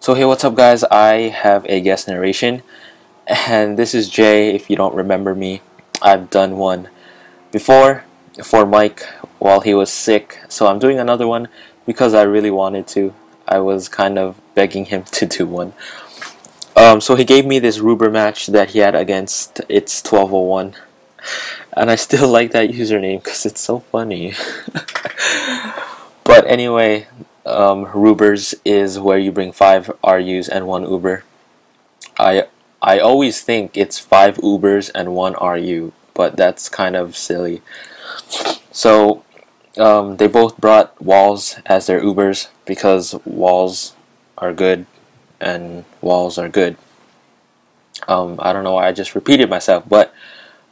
So hey, what's up guys? I have a guest narration, and this is Jay. If you don't remember me, I've done one before for Mike while he was sick, so I'm doing another one because I really wanted to. I was kind of begging him to do one. So he gave me this Ruber match that he had against It's 1201, and I still like that username because it's so funny. But anyway, Rubers is where you bring 5 RUs and 1 Uber. I always think it's 5 Ubers and 1 RU, but that's kind of silly. So they both brought walls as their Ubers because walls are good and walls are good. I don't know why I just repeated myself, but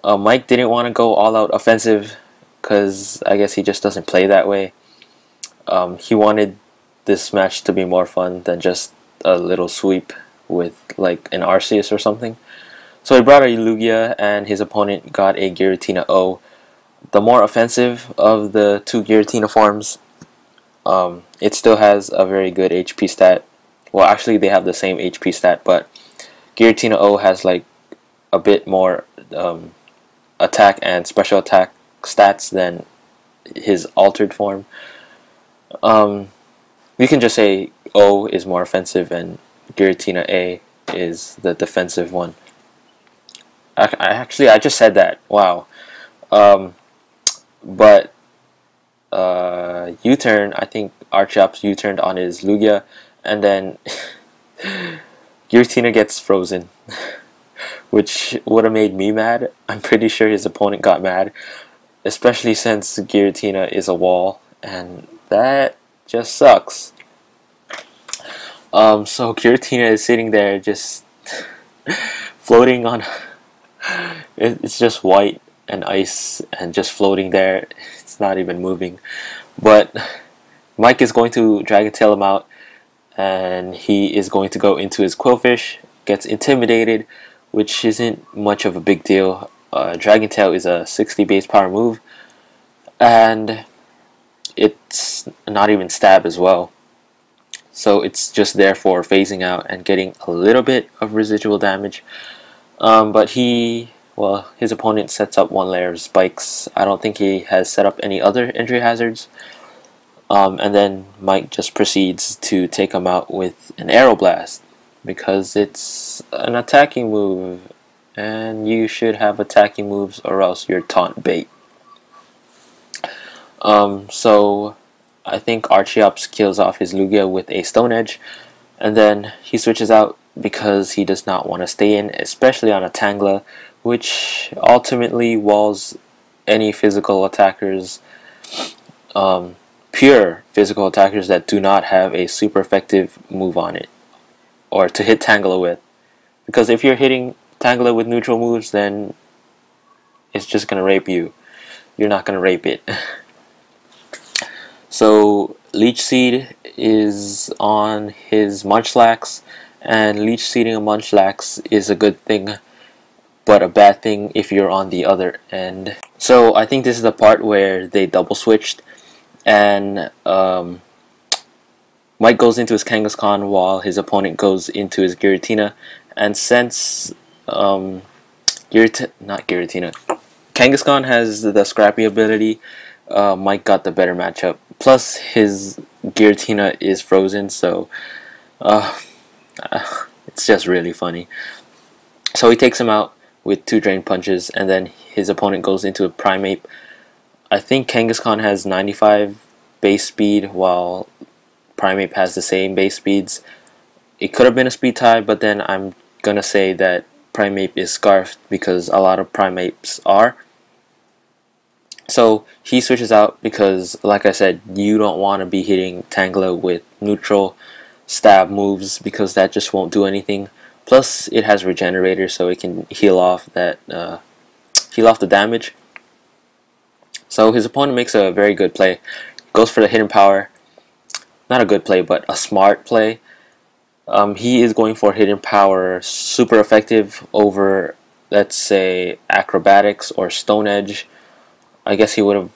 Mike didn't want to go all out offensive because I guess he just doesn't play that way. He wanted this match to be more fun than just a little sweep with like an Arceus or something. So he brought a Lugia and his opponent got a Giratina O, the more offensive of the 2 Giratina forms. It still has a very good HP stat. Well, actually they have the same HP stat, but Giratina O has like a bit more attack and special attack stats than his altered form. We can just say O is more offensive and Giratina A is the defensive one. I just said that. Wow. But U-turn, I think Archeops U-turned on his Lugia, and then Giratina gets frozen, which would have made me mad. I'm pretty sure his opponent got mad, especially since Giratina is a wall, and that just sucks. So Giratina is sitting there just floating on. It's just white and ice and just floating there. It's not even moving. But Mike is going to Dragon Tail him out, and he is going to go into his Quillfish, gets intimidated, which isn't much of a big deal. Dragon Tail is a 60 base power move, and it's not even stab as well. So it's just there for phasing out and getting a little bit of residual damage. But his opponent sets up 1 layer of spikes. I don't think he has set up any other entry hazards. And then Mike just proceeds to take him out with an Aeroblast because it's an attacking move, and you should have attacking moves or else you're taunt bait. So I think Archeops kills off his Lugia with a Stone Edge, and then he switches out because he does not want to stay in, especially on a Tangela, which ultimately walls any physical attackers, pure physical attackers that do not have a super effective move on it, or to hit Tangela with. Because if you're hitting Tangela with neutral moves, then it's just going to rape you. You're not going to rape it. So Leech Seed is on his Munchlax, and Leech Seeding a Munchlax is a good thing, but a bad thing if you're on the other end. So I think this is the part where they double switched, and Mike goes into his Kangaskhan while his opponent goes into his Giratina, and since Kangaskhan has the Scrappy ability, Mike got the better matchup. Plus his Giratina is frozen, so it's just really funny. So he takes him out with 2 Drain Punches, and then his opponent goes into a Primeape. I think Kangaskhan has 95 base speed while Primeape has the same base speeds. It could have been a speed tie, but then I'm gonna say that Primeape is scarfed because a lot of Primapes are. So he switches out because, like I said, you don't want to be hitting Tangela with neutral stab moves because that just won't do anything. Plus, it has Regenerator, so it can heal off the damage. So his opponent makes a very good play, goes for the Hidden Power. Not a good play, but a smart play. He is going for Hidden Power, super effective over, let's say, Acrobatics or Stone Edge. I guess he would have,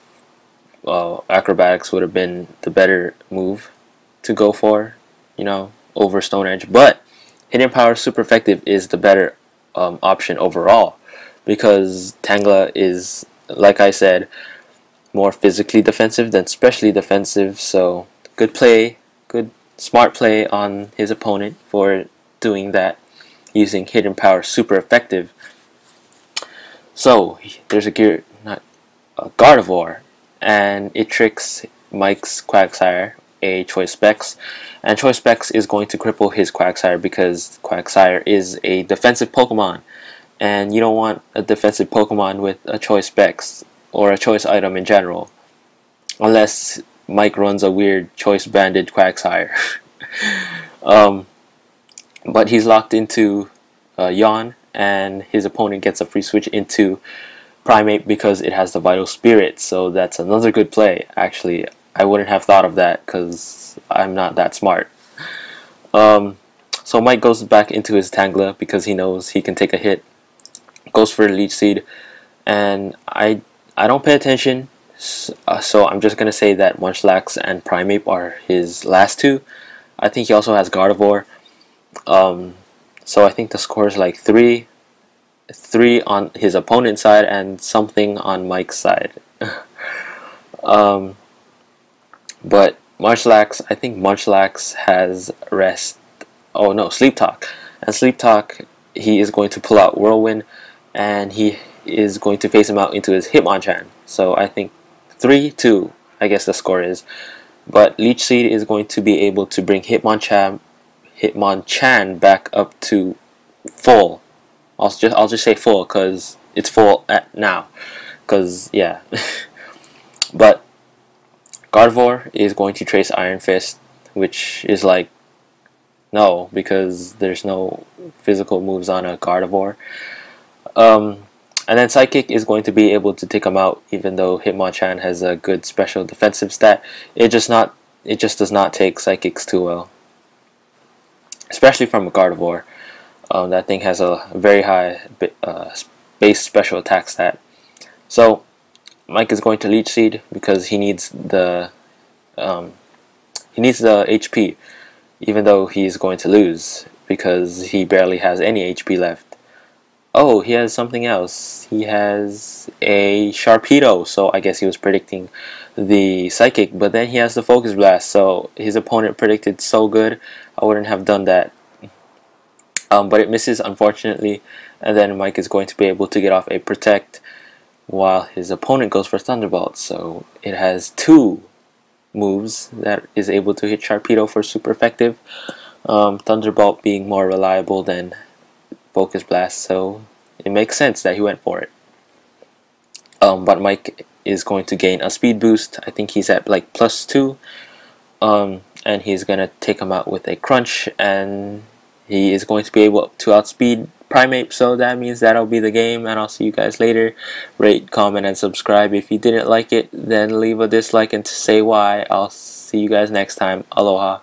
Acrobatics would have been the better move to go for, you know, over Stone Edge, but Hidden Power Super Effective is the better option overall, because Tangela is, like I said, more physically defensive than specially defensive. So good play, good smart play on his opponent for doing that, using Hidden Power Super Effective. So there's a Gardevoir, and it tricks Mike's Quagsire, a Choice Specs, and Choice Specs is going to cripple his Quagsire because Quagsire is a defensive Pokemon, and you don't want a defensive Pokemon with a Choice Specs or a Choice item in general, unless Mike runs a weird Choice Banded Quagsire. But he's locked into Yawn, and his opponent gets a free switch into Primate because it has the Vital Spirit, so that's another good play. Actually, I wouldn't have thought of that because I'm not that smart. So Mike goes back into his Tangela because he knows he can take a hit, goes for the Leech Seed, and I don't pay attention, so I'm just going to say that Munchlax and Primeape are his last two. I think he also has Gardevoir. So I think the score is like 3 on his opponent's side and something on Mike's side. But Munchlax, I think Munchlax has Rest. Oh no, Sleep Talk. And Sleep Talk, he is going to pull out Whirlwind, and he is going to face him out into his Hitmonchan. So I think 3-2, I guess the score is. But Leech Seed is going to be able to bring Hitmonchan back up to full. I'll just say full because it's full at now. Cause yeah. But Gardevoir is going to trace Iron Fist, which is like no, because there's no physical moves on a Gardevoir. And then Psychic is going to be able to take him out, even though Hitmonchan has a good special defensive stat. It just does not take Psychics too well, especially from a Gardevoir. That thing has a very high base special attack stat. So Mike is going to Leech Seed because he needs the HP, even though he's going to lose because he barely has any HP left. Oh, he has something else. He has a Sharpedo, so I guess he was predicting the Psychic, but then he has the Focus Blast, so his opponent predicted so good, I wouldn't have done that. But it misses, unfortunately, and then Mike is going to be able to get off a Protect while his opponent goes for Thunderbolt. So it has 2 moves that is able to hit Sharpedo for super effective. Thunderbolt being more reliable than Focus Blast, so it makes sense that he went for it. But Mike is going to gain a speed boost. I think he's at like +2, and he's gonna take him out with a Crunch, and he is going to be able to outspeed Primeape, so that means that'll be the game, and I'll see you guys later. Rate, comment, and subscribe. If you didn't like it, then leave a dislike and say why. I'll see you guys next time. Aloha.